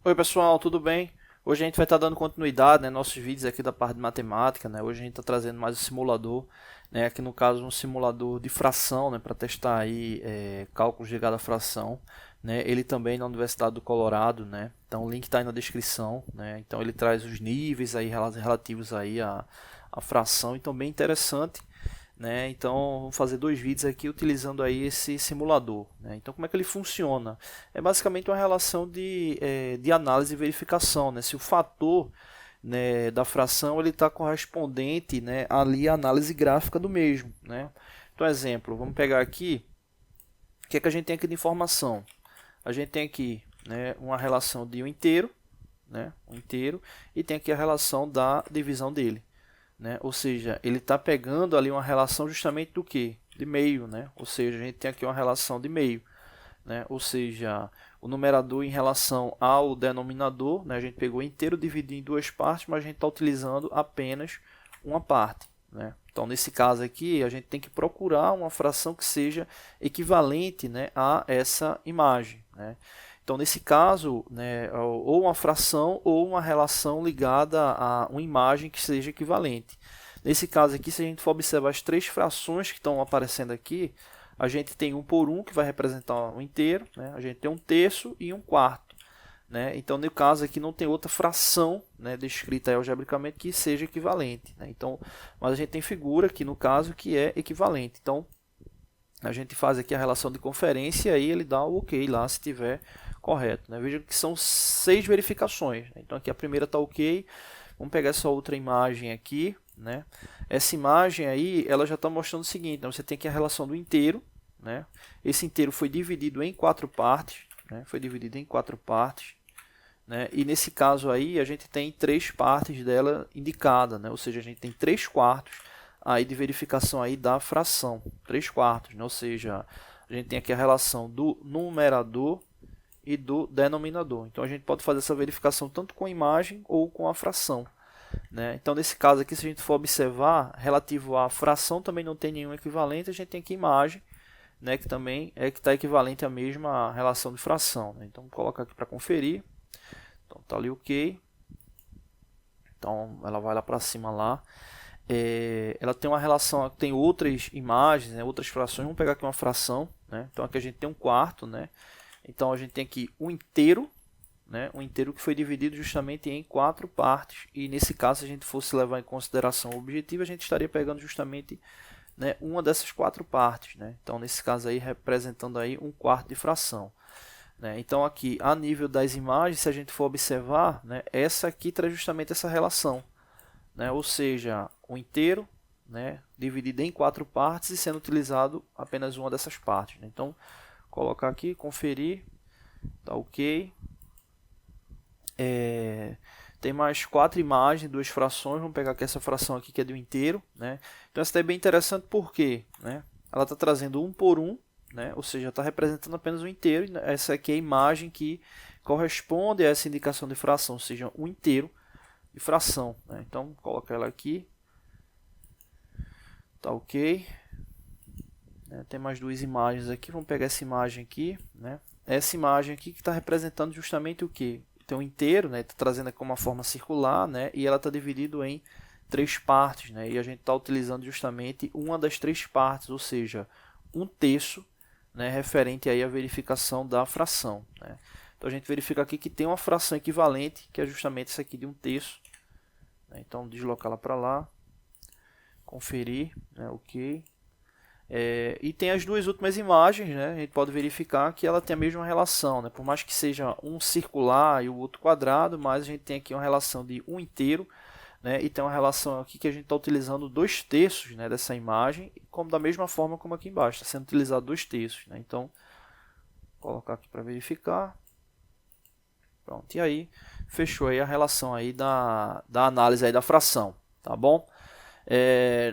Oi pessoal, tudo bem? Hoje a gente vai estar dando continuidade, né, nossos vídeos aqui da parte de matemática, né? Hoje a gente está trazendo mais um simulador, né? Aqui no caso um simulador de fração, né, para testar aí cálculos ligado à fração, né? Ele também na Universidade do Colorado, né? Então o link está aí na descrição, né? Então ele traz os níveis aí relativos aí à fração, então bem interessante. Né? Então, vou fazer dois vídeos aqui utilizando aí esse simulador. Né? Então, como é que ele funciona? É basicamente uma relação de análise e verificação. Né? Se o fator, né, da fração ele está correspondente, né, ali à análise gráfica do mesmo. Né? Então, exemplo, vamos pegar aqui, o que é que a gente tem aqui de informação? A gente tem aqui, né, uma relação de um inteiro, e tem aqui a relação da divisão dele. Né? Ou seja, ele está pegando ali uma relação justamente do que? De meio, né? Ou seja, a gente tem aqui uma relação de meio, né? Ou seja, o numerador em relação ao denominador, né? A gente pegou inteiro, dividiu em duas partes, mas a gente está utilizando apenas uma parte, né? Então, nesse caso aqui, a gente tem que procurar uma fração que seja equivalente, né, a essa imagem, né? Então, nesse caso, né, ou uma fração ou uma relação ligada a uma imagem que seja equivalente. Nesse caso aqui, se a gente for observar as três frações que estão aparecendo aqui, a gente tem 1 por 1, que vai representar um inteiro, né? A gente tem um terço e um quarto. Né? Então, no caso aqui, não tem outra fração, né, descrita aí algebricamente que seja equivalente. Né? Então, mas a gente tem figura aqui, no caso, que é equivalente. Então, a gente faz aqui a relação de conferência e aí ele dá o ok lá se tiver correto. Né? Veja que são 6 verificações. Né? Então aqui a primeira está ok. Vamos pegar essa outra imagem aqui. Né? Essa imagem aí ela já está mostrando o seguinte. Então você tem aqui a relação do inteiro. Né? Esse inteiro foi dividido em 4 partes. Né? Foi dividido em 4 partes. Né? E nesse caso aí a gente tem 3 partes dela indicada. Né? Ou seja, a gente tem 3 quartos aí de verificação aí da fração, 3 quartos, né? Ou seja, a gente tem aqui a relação do numerador e do denominador. Então a gente pode fazer essa verificação tanto com a imagem ou com a fração. Né? Então nesse caso aqui, se a gente for observar, relativo à fração também não tem nenhum equivalente, a gente tem aqui a imagem, né, que também é que está equivalente à mesma relação de fração. Né? Então vou colocar aqui para conferir. Então está ali ok. Então ela vai lá para cima lá. Ela tem uma relação, tem outras imagens, né, outras frações. Vamos pegar aqui uma fração, né? Então aqui a gente tem um quarto, né? Então a gente tem aqui um inteiro, né? Um inteiro que foi dividido justamente em 4 partes. E nesse caso, se a gente fosse levar em consideração o objetivo, a gente estaria pegando justamente, né, uma dessas 4 partes, né? Então nesse caso aí representando aí um quarto de fração. Né? Então aqui a nível das imagens, se a gente for observar, né, essa aqui traz justamente essa relação. Né? Ou seja, o inteiro, né, dividido em 4 partes e sendo utilizado apenas uma dessas partes. Né? Então, colocar aqui, conferir, tá ok. Tem mais 4 imagens, 2 frações. Vamos pegar aqui essa fração aqui que é do inteiro. Né? Então, essa é bem interessante porque, né, ela está trazendo 1 por 1, né? Ou seja, está representando apenas o inteiro. Essa aqui é a imagem que corresponde a essa indicação de fração, ou seja, um inteiro de fração. Né? Então, vou colocar ela aqui. Tá ok. Tem mais 2 imagens aqui. Vamos pegar essa imagem aqui. Né? Essa imagem aqui que está representando justamente o que? Tem um inteiro, né? Está trazendo aqui uma forma circular, né? E ela está dividida em 3 partes. Né? E a gente está utilizando justamente uma das 3 partes, ou seja, um terço, né? Referente aí à verificação da fração. Né? Então a gente verifica aqui que tem uma fração equivalente, que é justamente essa aqui de um terço. Então deslocá-la para lá, conferir, né? Ok. E tem as 2 últimas imagens, né? A gente pode verificar que ela tem a mesma relação, né? Por mais que seja um circular e o outro quadrado, mas a gente tem aqui uma relação de um inteiro, né? E tem uma relação aqui que a gente está utilizando 2 terços, né, dessa imagem, como da mesma forma como aqui embaixo, está sendo utilizado 2 terços. Né? Então, vou colocar aqui para verificar. Pronto, e aí fechou aí a relação aí da análise aí da fração, tá bom?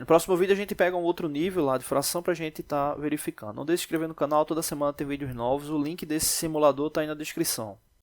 No próximo vídeo a gente pega um outro nível lá de fração para a gente estar verificando. Não deixe de se inscrever no canal, toda semana tem vídeos novos, o link desse simulador está aí na descrição.